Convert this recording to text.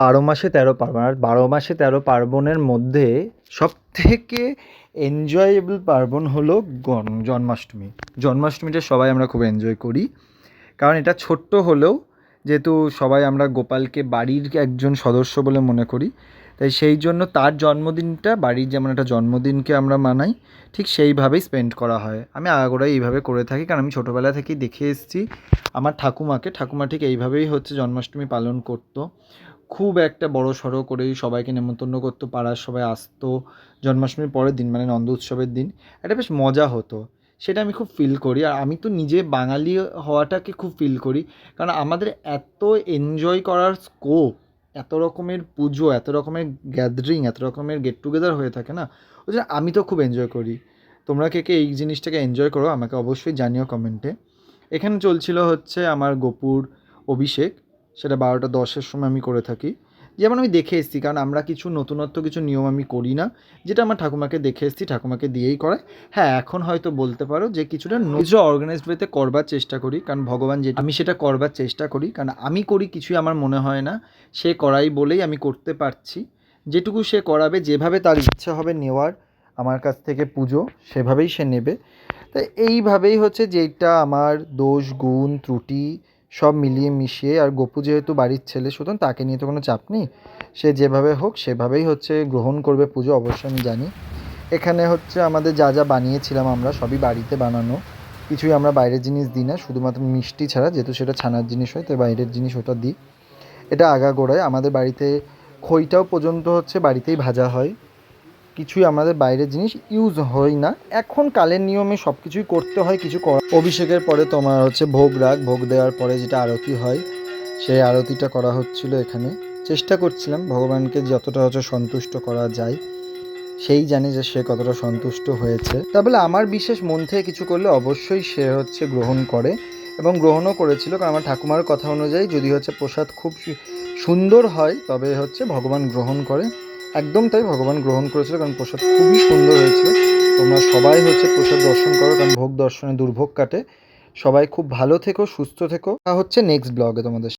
বারো মাসে তেরো পার্বণ, আর বারো মাসে তেরো পার্বণের মধ্যে সব থেকে এনজয়েবল পার্বণ হলো জন্মাষ্টমী। জন্মাষ্টমীটা সবাই আমরা খুব এনজয় করি, কারণ এটা ছোট্ট হলেও যেহেতু সবাই আমরা গোপালকে বাড়ির একজন সদস্য বলে মনে করি, তাই সেই জন্য তার জন্মদিনটা বাড়ির যেমন একটা জন্মদিনকে আমরা মানাই, ঠিক সেইভাবেই স্পেন্ড করা হয়। আমি আগাগোড়াই এইভাবে করে থাকি, কারণ আমি ছোটোবেলা থেকেই দেখে এসেছি আমার ঠাকুমা ঠিক এইভাবেই হচ্ছে জন্মাষ্টমী পালন করতো। খুব একটা বড় সড়ো করেই সবাইকে নেমন্তন্ন করতো, পাড়ার সবাই আসতো জন্মাষ্টমীর পরের দিন, মানে নন্দ উৎসবের দিন। এটা বেশ মজা হতো, সেটা আমি খুব ফিল করি। আর আমি তো নিজে বাঙালি হওয়াটাকে খুব ফিল করি, কারণ আমাদের এত এনজয় করার স্কোপ, এত রকমের পুজো, এত রকমের গ্যাদারিং, এত রকমের গেট টুগেদার হয়ে থাকে না, ওই জন্য আমি তো খুব এনজয় করি। তোমরা কে কে এই জিনিসটাকে এনজয় করো আমাকে অবশ্যই জানিও কমেন্টে। এখানে চলছিল হচ্ছে আমার গোপুর অভিষেক, সেটা 12টা 10-এর সময় আমি করে থাকি। যেমন আমি দেখে এসেছি, কারণ আমরা কিছু নতুনত্ব কিছু নিয়ম আমি করি না, যেটা আমার ঠাকুমাকে দেখে এসেছি, ঠাকুমাকে দিয়েই করায়। হ্যাঁ, এখন হয়তো বলতে পারো যে কিছুটা অর্গানাইজড ওয়েতে করবার চেষ্টা করি, কারণ ভগবান যেটা আমি সেটা করবার চেষ্টা করি, কারণ আমি করি কিছুই আমার মনে হয় না সে করাই বলেই আমি করতে পারছি। যেটুকু সে করাবে, যেভাবে তার ইচ্ছা হবে নেওয়ার আমার কাছ থেকে পুজো, সেভাবেই সে নেবে। তাই এইভাবেই হচ্ছে যেটা আমার দোষ গুণ ত্রুটি সব মিলিয়ে মিশিয়ে, আর গপু যেহেতু বাড়ির ছেলে, সুতরাং তাকে নিয়ে তো কোনো চাপ নেই, সে যেভাবে হোক সেভাবেই হচ্ছে গ্রহণ করবে পুজো, অবশ্যই আমি জানি। এখানে হচ্ছে আমাদের যা যা বানিয়েছিলাম আমরা সবই বাড়িতে বানানো, কিছুই আমরা বাইরের জিনিস দিই না, শুধুমাত্র মিষ্টি ছাড়া, যেহেতু সেটা ছানার জিনিস হয় তাই বাইরের জিনিস ওটা দিই। এটা আগাগোড়ায় আমাদের বাড়িতে খইটাও পর্যন্ত হচ্ছে বাড়িতেই ভাজা হয়, কিছুই আমাদের বাইরের জিনিস ইউজ হয় না। এখন কালের নিয়মে সব কিছুই করতে হয়, কিছু করা। অভিষেকের পরে তোমার হচ্ছে ভোগ রাখ, ভোগ দেওয়ার পরে যেটা আরতি হয়, সেই আরতিটা করা হচ্ছিল এখানে। চেষ্টা করছিলাম ভগবানকে যতটা হচ্ছে সন্তুষ্ট করা যায়, সেই জানে যে সে কতটা সন্তুষ্ট হয়েছে। তা বলে আমার বিশেষ মন থেকে কিছু করলে অবশ্যই সে হচ্ছে গ্রহণ করে, এবং গ্রহণও করেছিল, কারণ আমার ঠাকুমার কথা অনুযায়ী যদি হচ্ছে প্রসাদ খুব সুন্দর হয় তবে হচ্ছে ভগবান গ্রহণ করে। একদম তাই, ভগবান গ্রহণ করেছিল, কারণ প্রসাদ খুবই সুন্দর হয়েছিল। তোমরা সবাই হচ্ছে প্রসাদ দর্শন করো, কারণ ভোগ দর্শনে দুর্ভোগ কাটে। সবাই খুব ভালো থেকো, সুস্থ থেকো। হচ্ছে নেক্সট ব্লগে তোমাদের